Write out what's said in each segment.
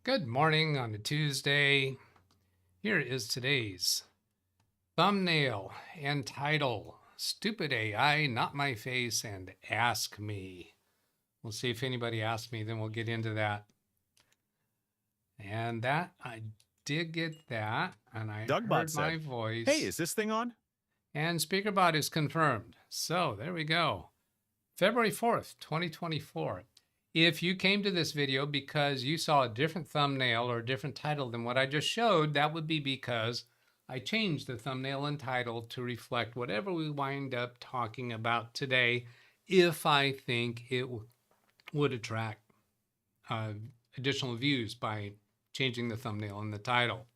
Good morning on a Tuesday. Here is today's thumbnail and title, Stupid AI, Not My Face, and Ask Me. We'll see if anybody asks me, then we'll get into that. And that, I did get that, and I Doug heard said, my voice. "Hey, is this thing on?" And SpeakerBot is confirmed. So there we go. February 4th, 2024. If you came to this video because you saw a different thumbnail or a different title than what I just showed, that would be because I changed the thumbnail and title to reflect whatever we wind up talking about today, if I think it would attract additional views by changing the thumbnail and the title.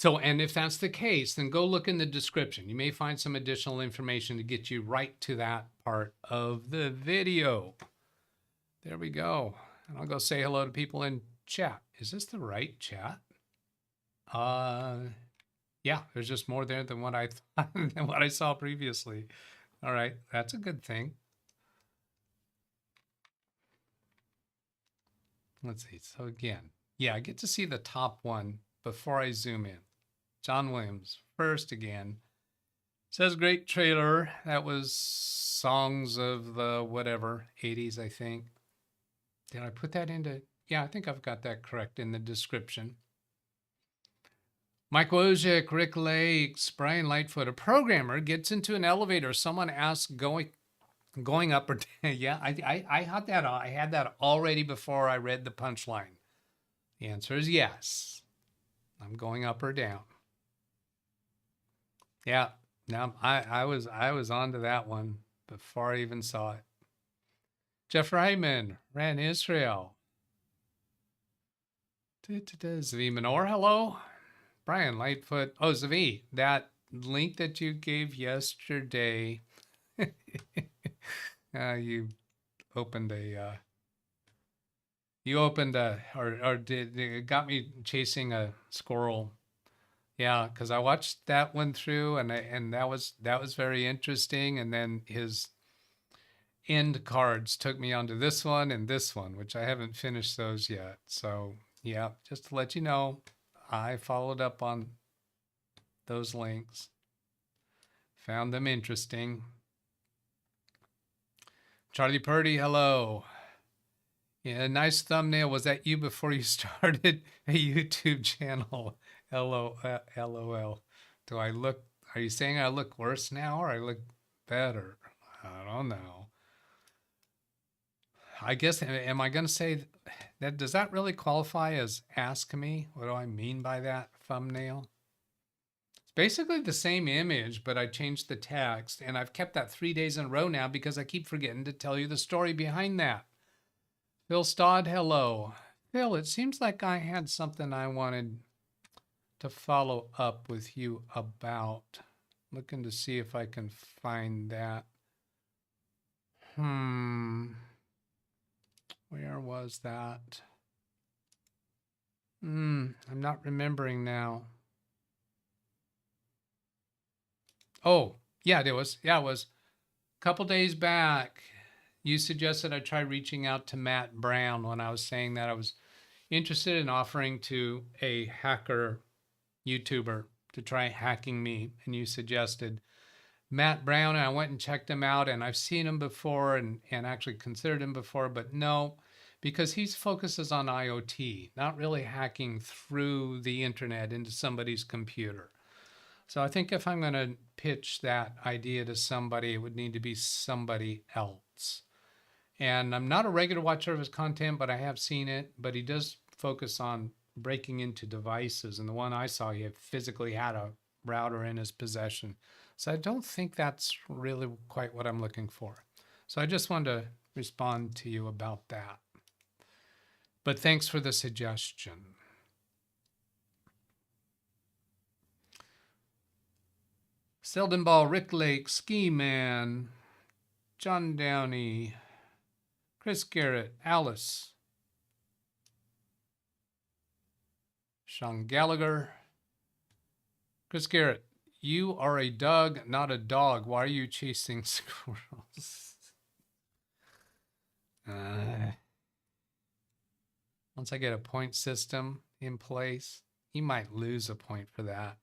So, and if that's the case, then go look in the description. You may find some additional information to get you right to that part of the video. There we go. And I'll go say hello to people in chat. Is this the right chat? Yeah, there's just more there than what I thought, than what I saw previously. All right, that's a good thing. Let's see. So again, yeah, I get to see the top one before I zoom in. John Williams, first again. Says great trailer. That was songs of the whatever, 80s, I think. Did I put that into? Yeah, I think I've got that correct in the description. Mike Wojcik, Rick Lakes, Brian Lightfoot, a programmer gets into an elevator. Someone asks going up or down. Yeah, I had that. I had that already before I read the punchline. The answer is yes. I'm going up or down. Yeah, now I was onto that one before I even saw it. Jeff Ryman, ran Israel. Zvi Menor, hello. Brian Lightfoot. Oh, Zvi, that link that you gave yesterday, you opened a, it got me chasing a squirrel. Yeah, because I watched that one through, and that was very interesting. And then his end cards took me onto this one and this one, which I haven't finished those yet. So yeah, just to let you know, I followed up on those links, found them interesting. Charlie Purdy, hello. Yeah, nice thumbnail. Was that you before you started a YouTube channel? LOL. Do I look, are you saying I look worse now or I look better? I don't know. I guess, am I going to say that, does that really qualify as ask me? What do I mean by that thumbnail? It's basically the same image, but I changed the text, and I've kept that 3 days in a row now because I keep forgetting to tell you the story behind that. Phil Stodd, hello. Phil, it seems like I had something I wanted to follow up with you about. Looking to see if I can find that. Where was that? I'm not remembering now. Oh, yeah, it was a couple days back. You suggested I try reaching out to Matt Brown when I was saying that I was interested in offering to a hacker YouTuber to try hacking me. And you suggested Matt Brown, and I went and checked him out, and I've seen him before and actually considered him before, but no, because he focuses on IoT, not really hacking through the internet into somebody's computer. So I think if I'm going to pitch that idea to somebody, it would need to be somebody else. And I'm not a regular watcher of his content, but I have seen it. But he does focus on breaking into devices. And the one I saw, he physically had a router in his possession. So I don't think that's really quite what I'm looking for. So I just wanted to respond to you about that. But thanks for the suggestion. Selden Ball, Rick Lake, Ski Man, John Downey, Chris Garrett, Alice, Sean Gallagher. Chris Garrett, you are a Doug, not a dog. Why are you chasing squirrels? Once I get a point system in place, you might lose a point for that.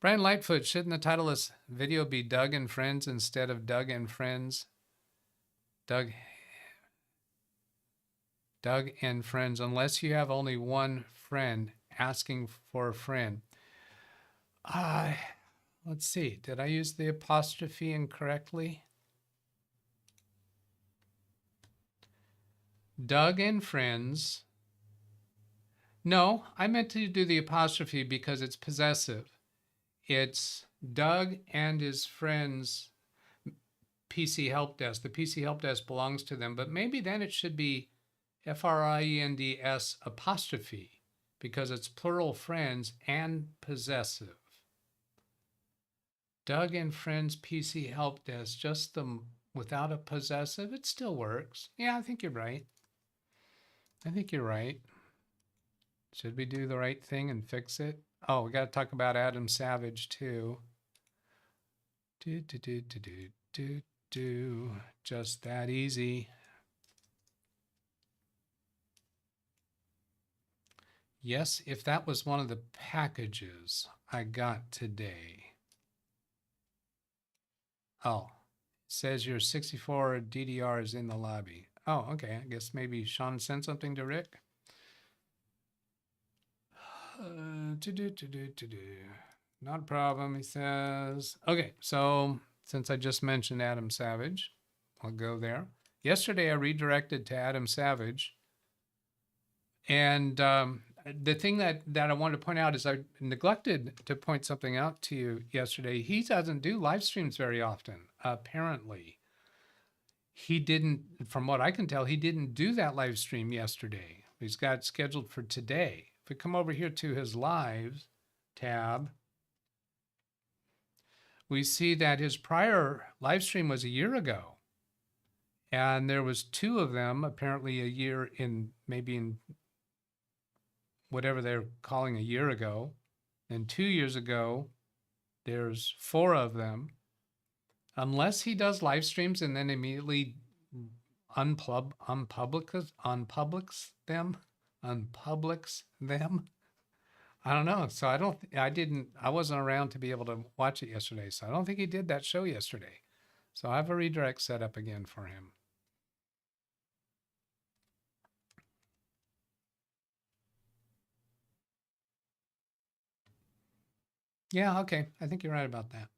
Brian Lightfoot, shouldn't the title of this video be Doug and Friends instead of Doug and Friends? Doug and Friends, unless you have only one friend asking for a friend. Let's see, did I use the apostrophe incorrectly? Doug and Friends. No, I meant to do the apostrophe because it's possessive. It's Doug and his friends PC Helpdesk. The PC Helpdesk belongs to them, but maybe then it should be FRIENDS apostrophe because it's plural friends and possessive. Doug and friends PC Helpdesk, just the without a possessive, it still works. Yeah, I think you're right. I think you're right. Should we do the right thing and fix it? Oh, we got to talk about Adam Savage too. Just that easy. Yes, if that was one of the packages I got today. Oh, it says your 64 DDR is in the lobby. Oh, okay. I guess maybe Sean sent something to Rick. Not a problem, he says. Okay, so since I just mentioned Adam Savage, I'll go there. Yesterday I redirected to Adam Savage. And the thing that I wanted to point out is I neglected to point something out to you yesterday. He doesn't do live streams very often, apparently. He didn't, from what I can tell, he didn't do that live stream yesterday. He's got it scheduled for today. If we come over here to his lives tab, we see that his prior live stream was a year ago. And there was 2 of them, apparently a year in, maybe in whatever they're calling a year ago. And 2 years ago, there's 4 of them. Unless he does live streams and then immediately unpublics them. I don't know. So I wasn't around to be able to watch it yesterday. So I don't think he did that show yesterday. So I have a redirect set up again for him. Yeah, okay. I think you're right about that.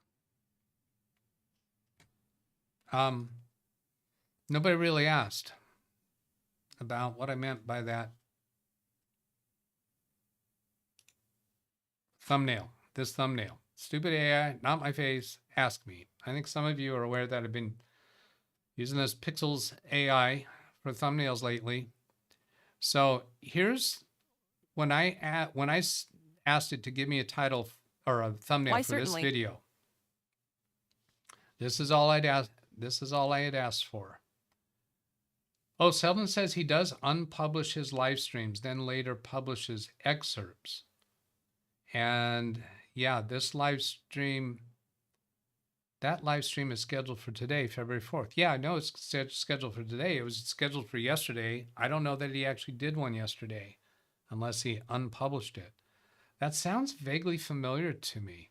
Nobody really asked about what I meant by that thumbnail, this thumbnail. Stupid AI, not my face, ask me. I think some of you are aware that I've been using this Pixels AI for thumbnails lately. So here's when I asked it to give me a title or a thumbnail for this video. This is all I'd asked. This is all I had asked for. Oh, Selvin says he does unpublish his live streams, then later publishes excerpts. And yeah, this live stream, that live stream is scheduled for today, February 4th. Yeah, I know it's scheduled for today. It was scheduled for yesterday. I don't know that he actually did one yesterday, unless he unpublished it. That sounds vaguely familiar to me.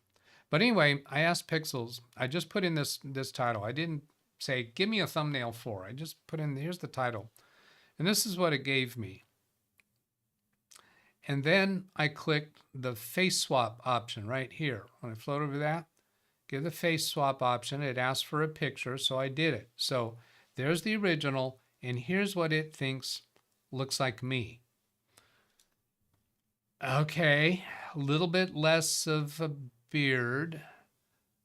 But anyway, I asked Pixels. I just put in this title. I didn't say, give me a thumbnail for. I just put in, here's the title. And this is what it gave me. And then I clicked the face swap option right here. When I float over that, give the face swap option. It asked for a picture, so I did it. So there's the original, and here's what it thinks looks like me. Okay, a little bit less of a beard.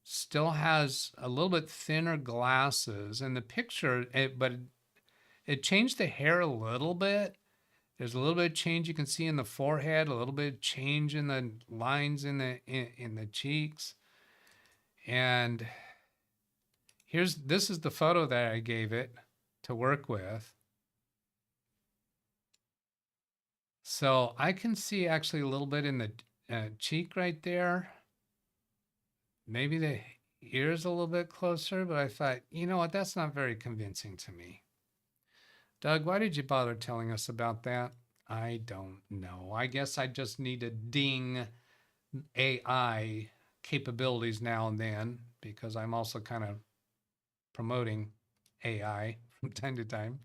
Still has a little bit thinner glasses. And the picture, but it changed the hair a little bit. There's a little bit of change you can see in the forehead, a little bit of change in the lines in the cheeks. And this is the photo that I gave it to work with. So I can see actually a little bit in the cheek right there. Maybe the ear's a little bit closer, but I thought, you know what, that's not very convincing to me. Doug, why did you bother telling us about that? I don't know. I guess I just need to ding AI capabilities now and then because I'm also kind of promoting AI from time to time.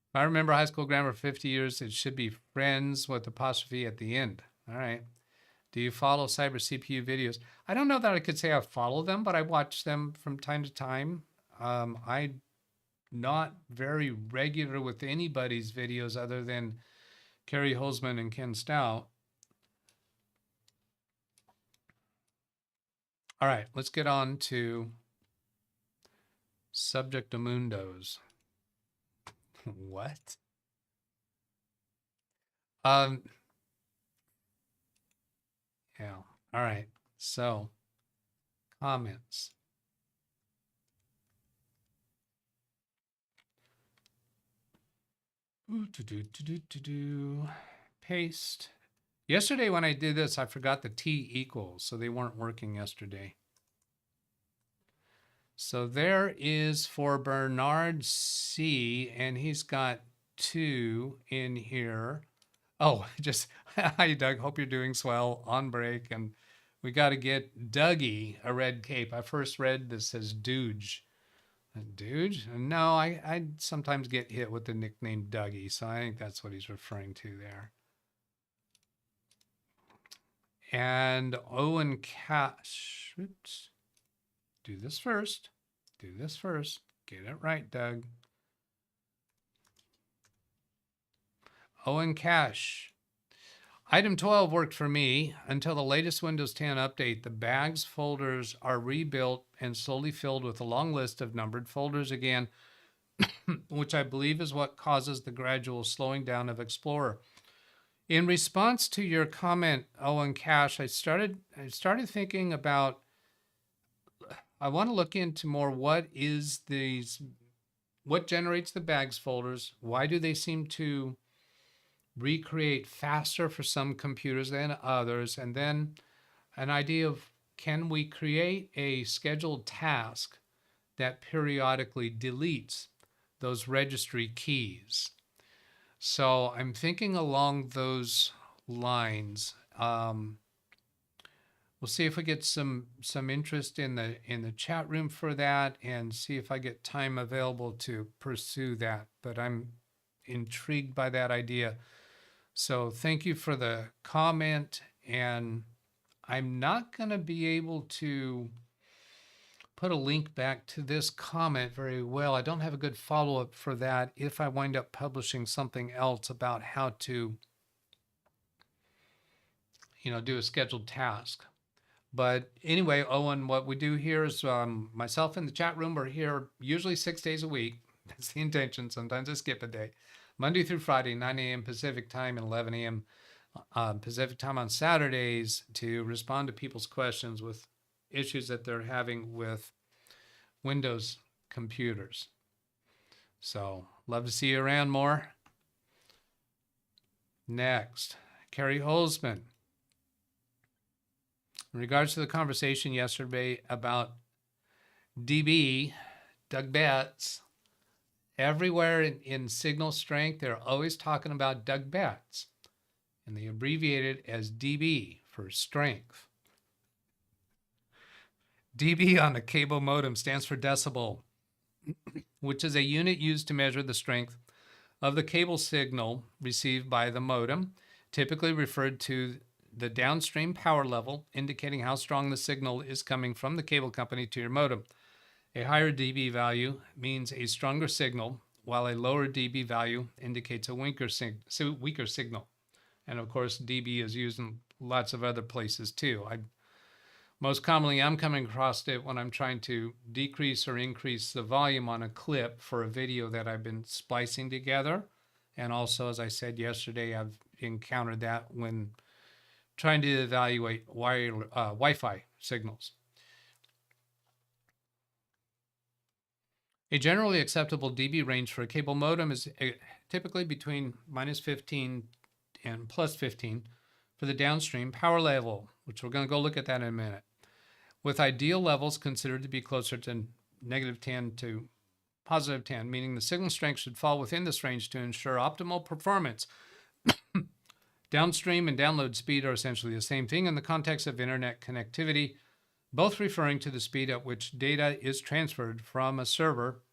If I remember high school grammar 50 years, it should be friends with apostrophe at the end. All right. Do you follow cyber CPU videos? I don't know that I could say I follow them, but I watch them from time to time. I'm not very regular with anybody's videos other than Kerry Holzman and Ken Stout. All right, let's get on to Subjectamundos. What? Yeah. All right. So, comments. Paste. Yesterday when I did this, I forgot the T equals, so they weren't working yesterday. So there is for Bernard C, and he's got 2 in here. Oh, just hi, Doug. Hope you're doing swell on break. And we got to get Dougie a red cape. I first read this as Dooge. Dooge? No, I sometimes get hit with the nickname Dougie, so I think that's what he's referring to there. And Owen Cash. Oops. Do this first. Do this first. Get it right, Doug. Owen Cash. Item 12 worked for me until the latest Windows 10 update. The bags folders are rebuilt and slowly filled with a long list of numbered folders again, which I believe is what causes the gradual slowing down of Explorer. In response to your comment, Owen Cash, I started thinking about, I want to look into more what generates the bags folders? Why do they seem to recreate faster for some computers than others? And then an idea of, can we create a scheduled task that periodically deletes those registry keys? So I'm thinking along those lines. We'll see if we get some interest in the chat room for that, and see if I get time available to pursue that. But I'm intrigued by that idea. So thank you for the comment, and I'm not going to be able to put a link back to this comment very well. I don't have a good follow-up for that if I wind up publishing something else about how to, do a scheduled task. But anyway, Owen, what we do here is myself in the chat room, we're here usually 6 days a week. That's the intention. Sometimes I skip a day. Monday through Friday, 9 a.m. Pacific time and 11 a.m. Pacific time on Saturdays to respond to people's questions with issues that they're having with Windows computers. So love to see you around more. Next, Kerry Holzman. In regards to the conversation yesterday about DougBetts, everywhere in signal strength, they're always talking about DougBetts, and they abbreviate it as DB for strength. DB on a cable modem stands for decibel, which is a unit used to measure the strength of the cable signal received by the modem, typically referred to the downstream power level, indicating how strong the signal is coming from the cable company to your modem. A higher dB value means a stronger signal, while a lower dB value indicates a weaker signal. And of course, dB is used in lots of other places too. Most commonly, I'm coming across it when I'm trying to decrease or increase the volume on a clip for a video that I've been splicing together. And also, as I said yesterday, I've encountered that when trying to evaluate Wi-Fi signals. A generally acceptable dB range for a cable modem is typically between -15 and +15 for the downstream power level, which we're going to go look at that in a minute, with ideal levels considered to be closer to -10 to +10, meaning the signal strength should fall within this range to ensure optimal performance Downstream and download speed are essentially the same thing in the context of internet connectivity, both referring to the speed at which data is transferred from a server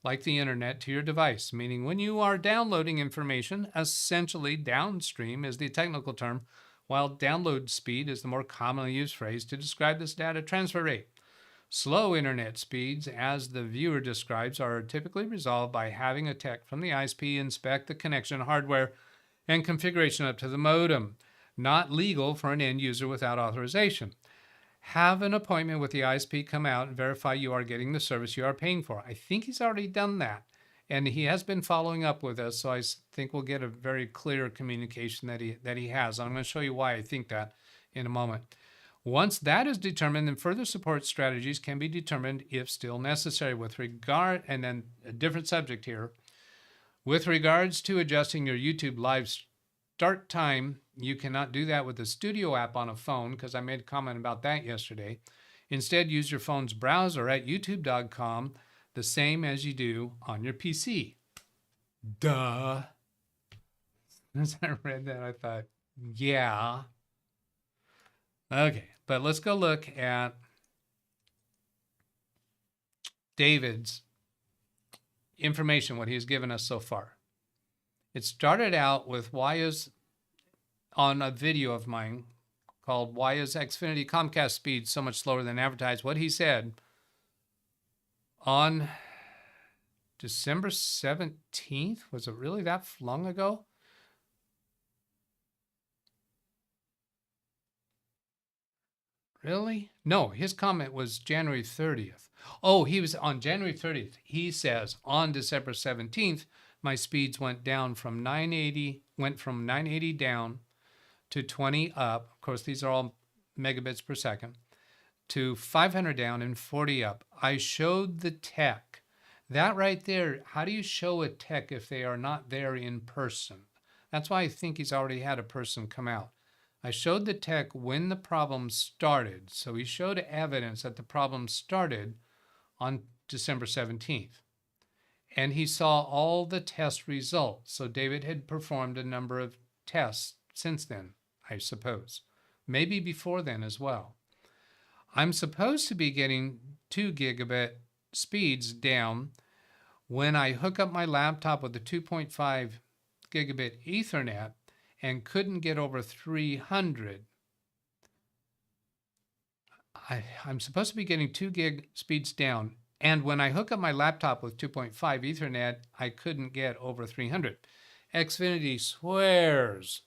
like the internet to your device, meaning when you are downloading information, essentially downstream is the technical term, while download speed is the more commonly used phrase to describe this data transfer rate. Slow internet speeds, as the viewer describes, are typically resolved by having a tech from the ISP inspect the connection hardware and configuration up to the modem. Not legal for an end user without authorization. Have an appointment with the ISP come out and verify you are getting the service you are paying for. I think he's already done that, and he has been following up with us, so I think we'll get a very clear communication that he has. I'm going to show you why I think that in a moment. Once that is determined, then further support strategies can be determined if still necessary with regard, and then a different subject here. With regards to adjusting your YouTube live start time, you cannot do that with the Studio app on a phone, because I made a comment about that yesterday. Instead, use your phone's browser at youtube.com, the same as you do on your PC. Duh. As I read that, I thought, yeah. Okay, but let's go look at David's information, what he's given us so far. It started out with on a video of mine called Why is Xfinity Comcast Speed So Much Slower Than Advertised? What he said on December 17th. Was it really that long ago? Really? No, his comment was January 30th. Oh, he was on January 30th. He says on December 17th, my speeds went from 980 down to 20 up. Of course, these are all megabits per second, to 500 down and 40 up. I showed the tech. That right there, how do you show a tech if they are not there in person? That's why I think he's already had a person come out. I showed the tech when the problem started. So he showed evidence that the problem started on December 17th. And he saw all the test results. So David had performed a number of tests since then, I suppose. Maybe before then as well. I'm supposed to be getting 2 gigabit speeds down when I hook up my laptop with a 2.5 gigabit Ethernet and couldn't get over 300. I'm supposed to be getting 2 gig speeds down, and when I hook up my laptop with 2.5 Ethernet, I couldn't get over 300. Xfinity swears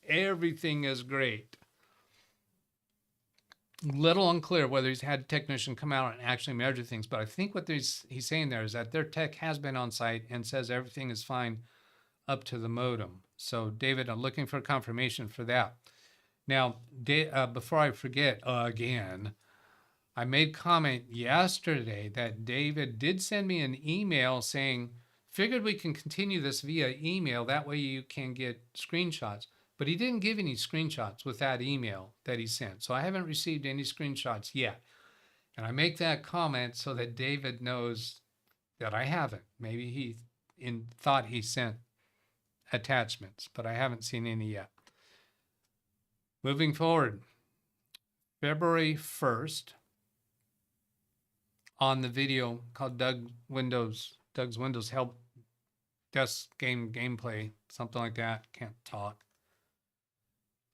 everything is great. Little unclear whether he's had a technician come out and actually measure things, but I think what he's saying there is that their tech has been on site and says everything is fine up to the modem. So David, I'm looking for confirmation for that. Now, before I forget again, I made comment yesterday that David did send me an email saying, figured we can continue this via email. That way you can get screenshots. But he didn't give any screenshots with that email that he sent. So I haven't received any screenshots yet. And I make that comment so that David knows that I haven't. Maybe he thought he sent attachments, but I haven't seen any yet. Moving forward, February 1st, on the video called Doug's Windows Helpdesk gameplay, something like that. Can't talk.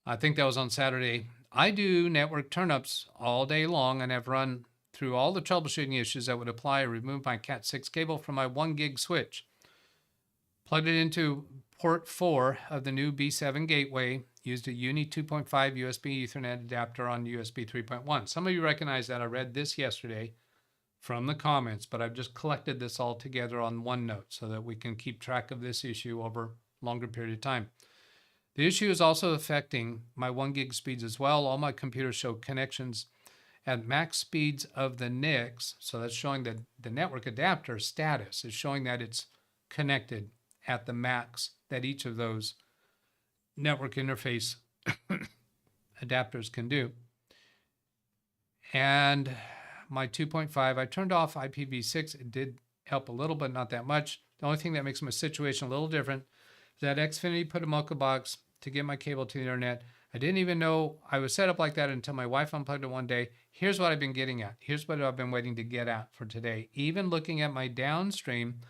I think that was on Saturday. I do network turnups all day long and have run through all the troubleshooting issues that would apply. I removed my Cat 6 cable from my 1 gig switch, plugged it into port 4 of the new B7 gateway, used a Uni 2.5 USB Ethernet adapter on USB 3.1. Some of you recognize that. I read this yesterday from the comments, but I've just collected this all together on OneNote so that we can keep track of this issue over a longer period of time. The issue is also affecting my 1 gig speeds as well. All my computers show connections at max speeds of the NICs. So that's showing that the network adapter status is showing that it's connected at the max that each of those network interface adapters can do. And my 2.5, I turned off IPv6. It did help a little, but not that much. The only thing that makes my situation a little different, that Xfinity put a Mocha box to get my cable to the internet. I didn't even know I was set up like that until my wife unplugged it one day. Here's what I've been getting at. Here's what I've been waiting to get at for today. Even looking at my downstream,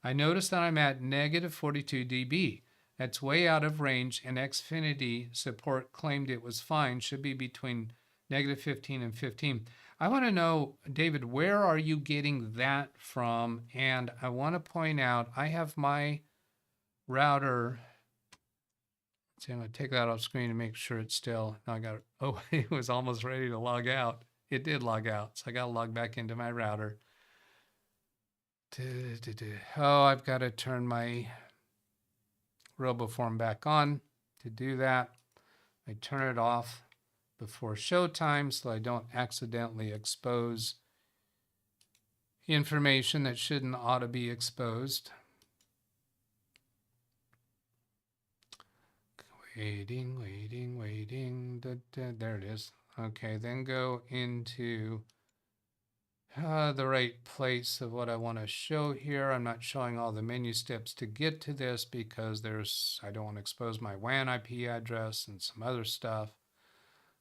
I noticed that I'm at negative 42 dB. That's way out of range, and Xfinity support claimed it was fine, should be between negative 15 and 15. I want to know, David, where are you getting that from? And I want to point out, I have my router. See, I'm going to take that off screen and make sure it's still, no, I got it. Oh, it was almost ready to log out. It did log out, so I got to log back into my router. Oh, I've got to turn my RoboForm back on. To do that, I turn it off before showtime so I don't accidentally expose information that shouldn't ought to be exposed. Waiting. There it is. Okay, then go into the right place of what I want to show here. I'm not showing all the menu steps to get to this because I don't want to expose my WAN IP address and some other stuff.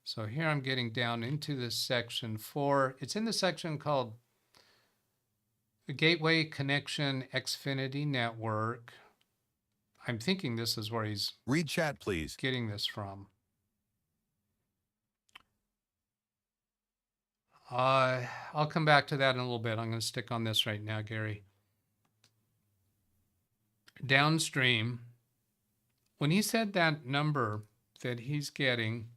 So here I'm getting down into this section 4. It's in the section called Gateway Connection Xfinity Network. I'm thinking this is where he's read chat, please. Getting this from. I'll come back to that in a little bit. I'm going to stick on this right now, Gary. Downstream, when he said that number that he's getting,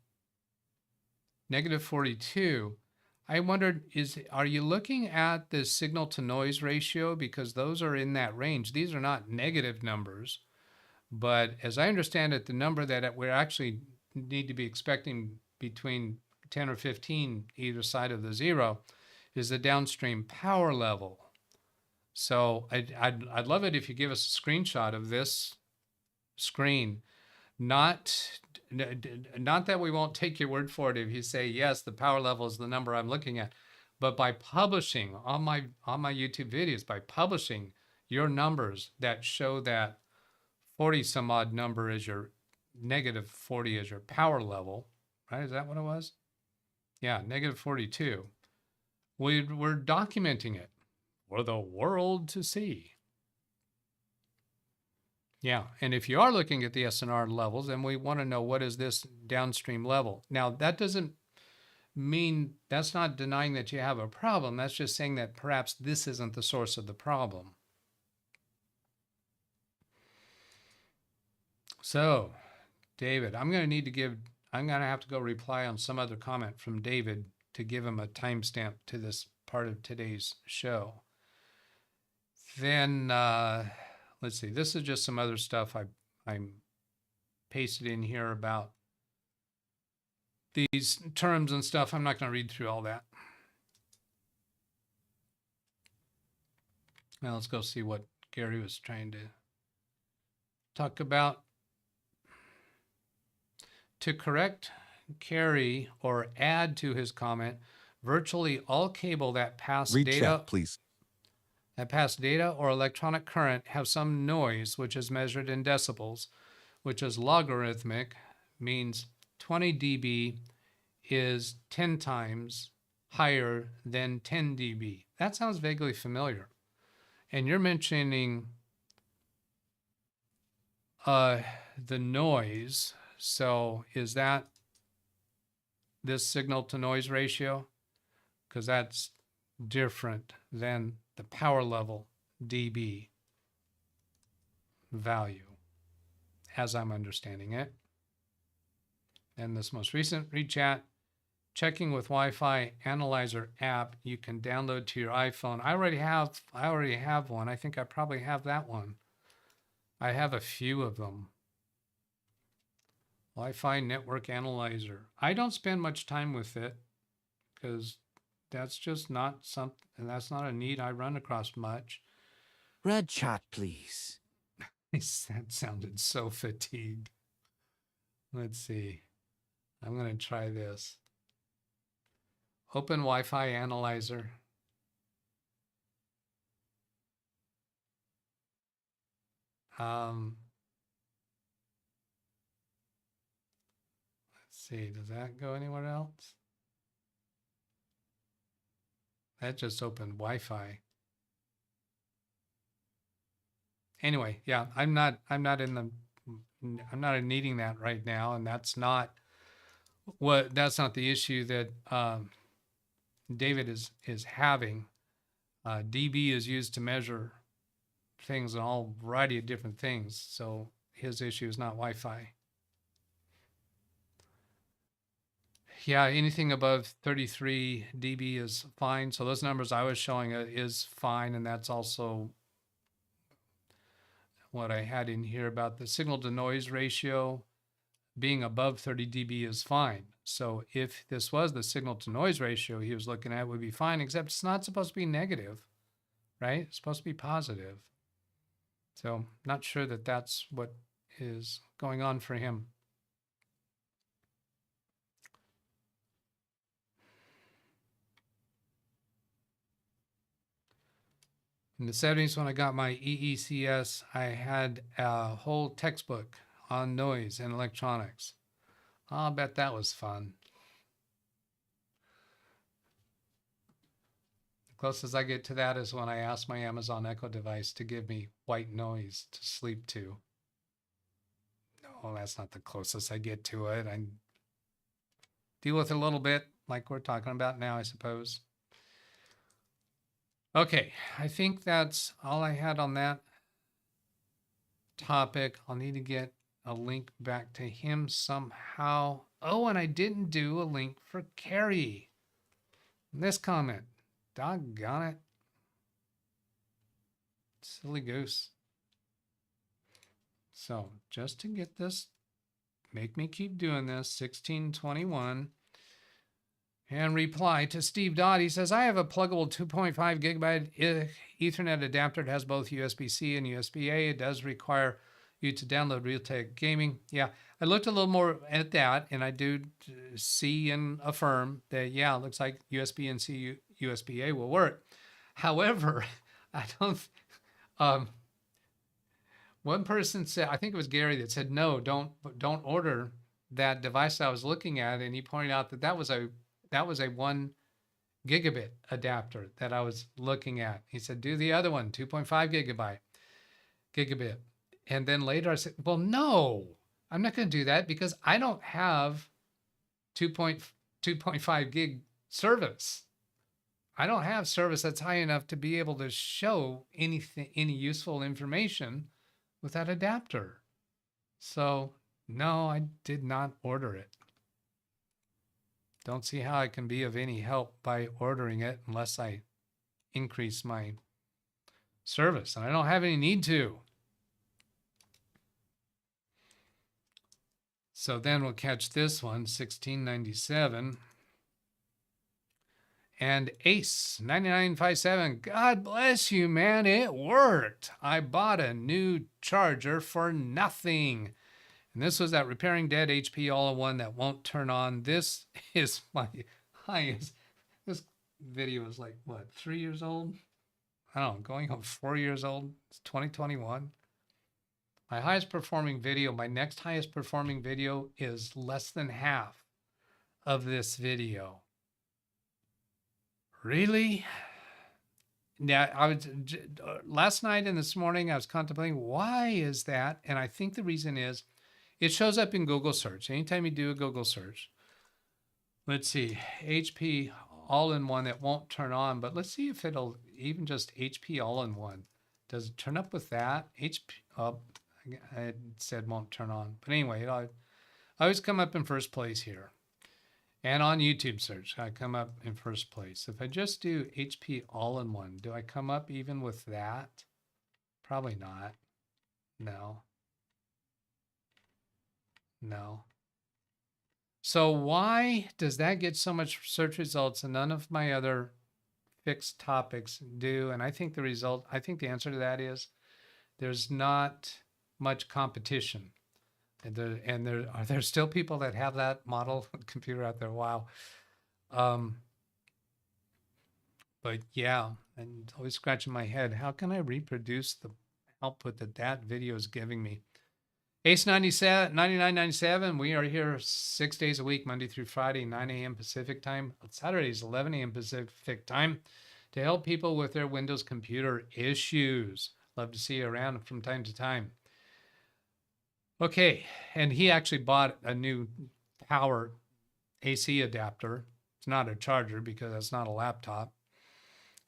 negative 42, I wondered, are you looking at the signal to noise ratio? Because those are in that range. These are not negative numbers. But as I understand it, the number that we actually need to be expecting between 10 or 15 either side of the zero is the downstream power level. So I'd love it if you give us a screenshot of this screen. Not that we won't take your word for it if you say, yes, the power level is the number I'm looking at, but by publishing on my YouTube videos, by publishing your numbers that show that 40 some odd number is your negative 40 is your power level, right? Is that what it was? Yeah, negative 42. We're documenting it for the world to see. Yeah, and if you are looking at the SNR levels, then we want to know what is this downstream level. Now, that doesn't mean, that's not denying that you have a problem. That's just saying that perhaps this isn't the source of the problem. So, David, I'm going to have to go reply on some other comment from David to give him a timestamp to this part of today's show. Then, let's see, this is just some other stuff I'm pasted in here about these terms and stuff. I'm not going to read through all that. Now let's go see what Gary was trying to talk about. To correct, carry, or add to his comment, virtually all cable that pass read data, chat, please. That pass data or electronic current have some noise, which is measured in decibels, which is logarithmic, means 20 dB is 10 times higher than 10 dB. That sounds vaguely familiar. And you're mentioning the noise. So is that this signal to noise ratio? Because that's different than the power level dB value, as I'm understanding it. And this most recent read chat, checking with Wi-Fi Analyzer app you can download to your iPhone. I already have one. I think I probably have that one. I have a few of them. Wi-Fi Network Analyzer. I don't spend much time with it because that's just not something, that's not a need I run across much. Red chat, please. That sounded so fatigued. Let's see. I'm going to try this. Open Wi-Fi Analyzer. Let's see, does that go anywhere else? That just opened Wi-Fi. Anyway, yeah, I'm not needing that right now, and that's not the issue that David is having. dB is used to measure things and all variety of different things, so his issue is not Wi-Fi. Yeah, anything above 33 dB is fine. So those numbers I was showing is fine, and that's also what I had in here about the signal to noise ratio being above 30 dB is fine. So if this was the signal to noise ratio he was looking at, it would be fine, except it's not supposed to be negative, right? It's supposed to be positive. So not sure that that's what is going on for him. In the 70s, when I got my EECS, I had a whole textbook on noise and electronics. I'll bet that was fun. The closest I get to that is when I ask my Amazon Echo device to give me white noise to sleep to. No, that's not the closest I get to it. I deal with it a little bit like we're talking about now, I suppose. Okay, I think that's all I had on that topic. I'll need to get a link back to him somehow. Oh, and I didn't do a link for Carrie. This comment. Doggone it. Silly goose. So just to get this, make me keep doing this, 1621. And reply to Steve Dodd. He says, I have a pluggable 2.5 gigabyte Ethernet adapter. It has both USB-C and USB-A. It does require you to download Realtek Gaming. Yeah, I looked a little more at that, and I do see and affirm that, yeah, it looks like USB and C, USB-A will work. However, I don't, one person said, I think it was Gary that said, no, don't order that device I was looking at. And he pointed out that that was a 1 gigabit adapter that I was looking at. He said, do the other one, 2.5 gigabit. And then later I said, well, no, I'm not going to do that because I don't have 2.5 gig service. I don't have service that's high enough to be able to show any useful information with that adapter. So no, I did not order it. Don't see how I can be of any help by ordering it unless I increase my service, and I don't have any need to. So then we'll catch this one, 1697. And Ace 9957, God bless you, man. It worked. I bought a new charger for nothing. And this was that repairing dead HP all-in-one that won't turn on. This is my highest. This video is like, what, 3 years old? I don't know, going on 4 years old. It's 2021. My highest performing video, my next highest performing video is less than half of this video. Really? Yeah, I was last night and this morning I was contemplating why is that, and I think the reason is it shows up in Google search. Anytime you do a Google search, let's see, HP all-in-one that won't turn on, but let's see if it'll even just HP all-in-one. Does it turn up with that? HP, it said won't turn on, but anyway, I always come up in first place here. And on YouTube search, I come up in first place. If I just do HP all-in-one, do I come up even with that? Probably not. No. No. So why does that get so much search results and none of my other fixed topics do? And I think the answer to that is there's not much competition. And there still people that have that model computer out there. Wow. But yeah, and always scratching my head. How can I reproduce the output that video is giving me? Ace 97, 99.97. We are here 6 days a week, Monday through Friday, 9 a.m. Pacific time. Saturdays, 11 a.m. Pacific time, to help people with their Windows computer issues. Love to see you around from time to time. Okay, and he actually bought a new power AC adapter. It's not a charger because that's not a laptop.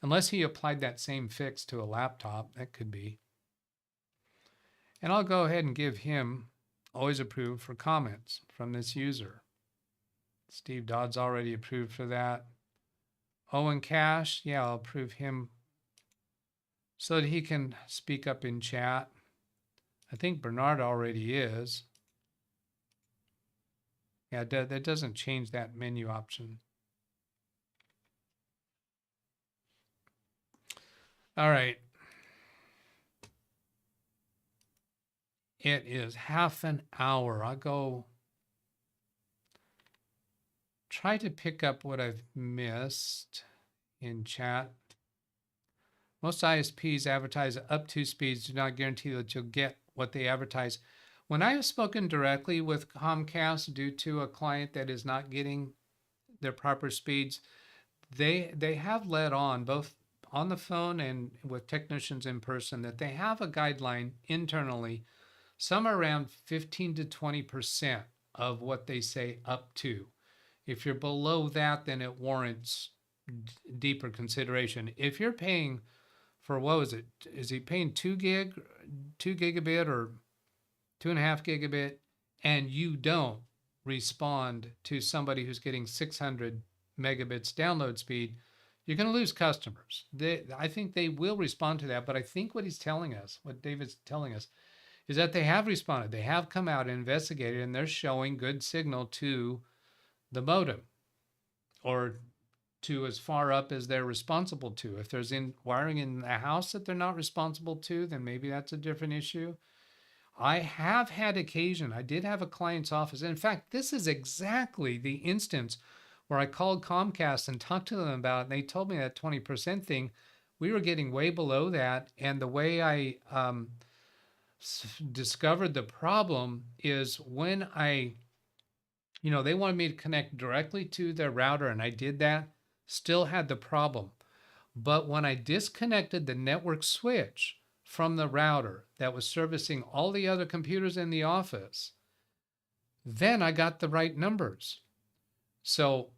Unless he applied that same fix to a laptop, that could be. And I'll go ahead and give him always approved for comments from this user. Steve Dodd's already approved for that. Owen Cash, yeah, I'll approve him so that he can speak up in chat. I think Bernard already is. Yeah, that doesn't change that menu option. All right. It is half an hour. I'll go try to pick up what I've missed in chat. Most ISPs advertise up to speeds, do not guarantee that you'll get what they advertise. When I have spoken directly with Comcast due to a client that is not getting their proper speeds, they have led on, both on the phone and with technicians in person, that they have a guideline internally, some around 15 to 20% of what they say up to. If you're below that, then it warrants deeper consideration. If you're paying for, what was it? Is he paying 2 gigabit or 2.5 gigabit, and you don't respond to somebody who's getting 600 megabits download speed, you're going to lose customers. I think they will respond to that, but I think what he's telling us, what David's telling us, is that they have responded. They have come out and investigated, and they're showing good signal to the modem, or to as far up as they're responsible to. If there's wiring in the house that they're not responsible to, then maybe that's a different issue. I have had occasion, I did have a client's office. In fact, this is exactly the instance where I called Comcast and talked to them about it, and they told me that 20% thing, we were getting way below that. And the way I discovered the problem is when they wanted me to connect directly to their router, and I did that, still had the problem. But when I disconnected the network switch from the router that was servicing all the other computers in the office, then I got the right numbers. So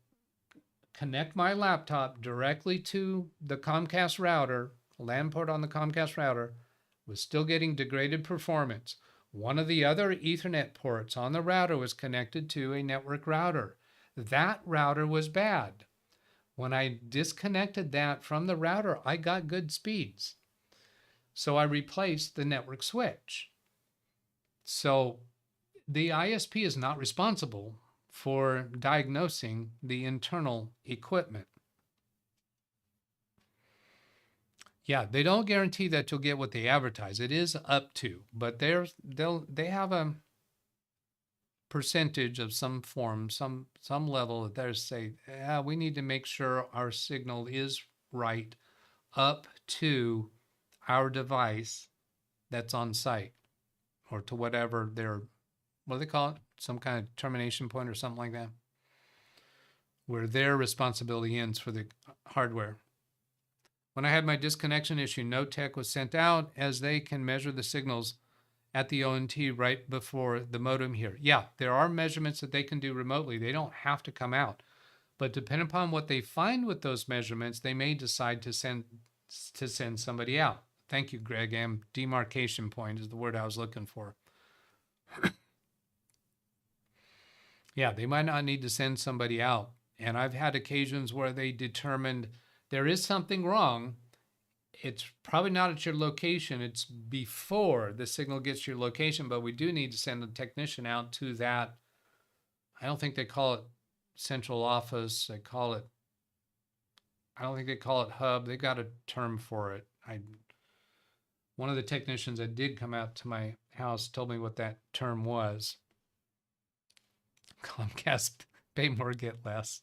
connect my laptop directly to the Comcast router, LAN port on the Comcast router, was still getting degraded performance. One of the other Ethernet ports on the router was connected to a network router. That router was bad. When I disconnected that from the router, I got good speeds. So I replaced the network switch. So the ISP is not responsible for diagnosing the internal equipment. Yeah, they don't guarantee that you'll get what they advertise. It is up to, but they have a percentage of some form, some level that they say, we need to make sure our signal is right up to our device that's on site, or to whatever what do they call it? Some kind of termination point or something like that, where their responsibility ends for the hardware. When I had my disconnection issue, no tech was sent out, as they can measure the signals at the ONT right before the modem here. Yeah, there are measurements that they can do remotely. They don't have to come out. But depending upon what they find with those measurements, they may decide to send somebody out. Thank you, Greg M. Demarcation point is the word I was looking for. Yeah, they might not need to send somebody out. And I've had occasions where they determined there is something wrong. It's probably not at your location. It's before the signal gets to your location, but we do need to send a technician out to that. I don't think they call it central office. I don't think they call it hub. They got a term for it. One of the technicians that did come out to my house told me what that term was. Comcast, pay more, get less.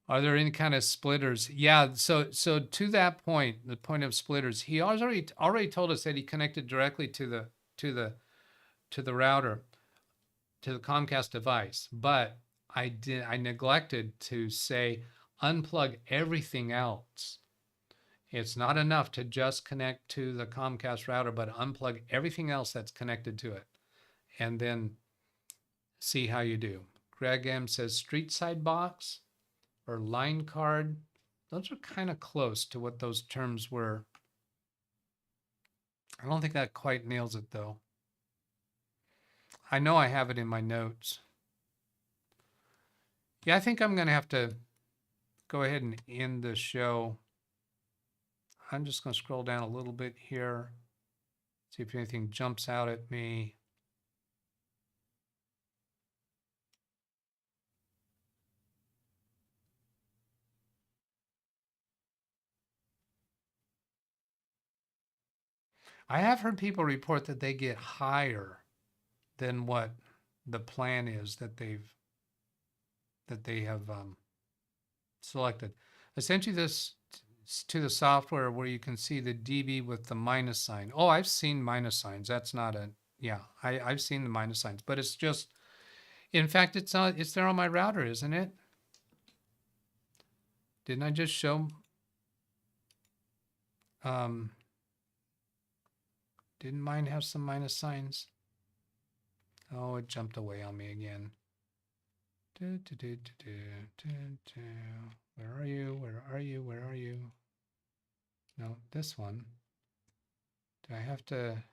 Are there any kind of splitters? Yeah, so to that point, the point of splitters, he already told us that he connected directly to the to the router, to the Comcast device, but I neglected to say unplug everything else. It's not enough to just connect to the Comcast router, but unplug everything else that's connected to it, and then see how you do. Greg M says street side box or line card. Those are kind of close to what those terms were. I don't think that quite nails it though. I know I have it in my notes. Yeah, I think I'm going to have to go ahead and end the show. I'm just going to scroll down a little bit here, see if anything jumps out at me. I have heard people report that they get higher than what the plan is that they have selected. I sent you this to the software where you can see the dB with the minus sign. Oh, I've seen minus signs. That's not a, yeah, I've seen the minus signs, but it's just, in fact, it's there on my router, isn't it? Didn't I just show? Didn't mine have some minus signs? Oh, it jumped away on me again. Where are you? Where are you? Where are you? No, this one. Do I have to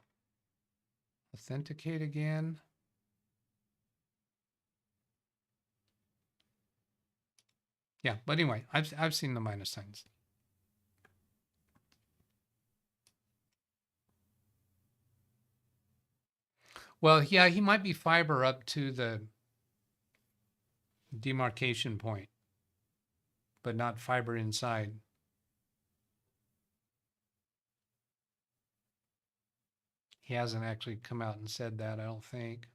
authenticate again? Yeah, but anyway, I've seen the minus signs. Well, yeah, he might be fiber up to the demarcation point, but not fiber inside. He hasn't actually come out and said that, I don't think.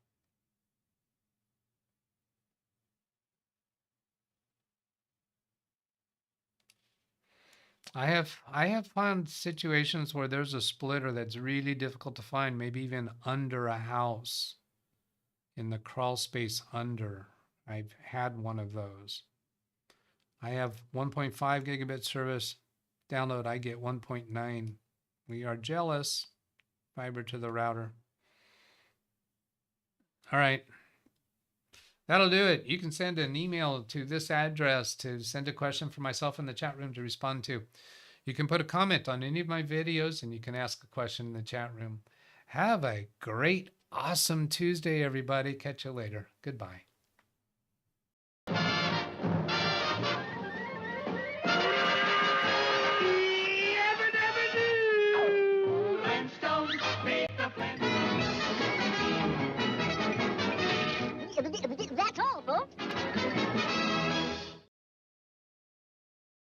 I have found situations where there's a splitter that's really difficult to find, maybe even under a house, in the crawl space under. I've had one of those. I have 1.5 gigabit service download. I get 1.9. We are jealous. Fiber to the router. All right. That'll do it. You can send an email to this address to send a question for myself in the chat room to respond to. You can put a comment on any of my videos and you can ask a question in the chat room. Have a great, awesome Tuesday, everybody. Catch you later. Goodbye.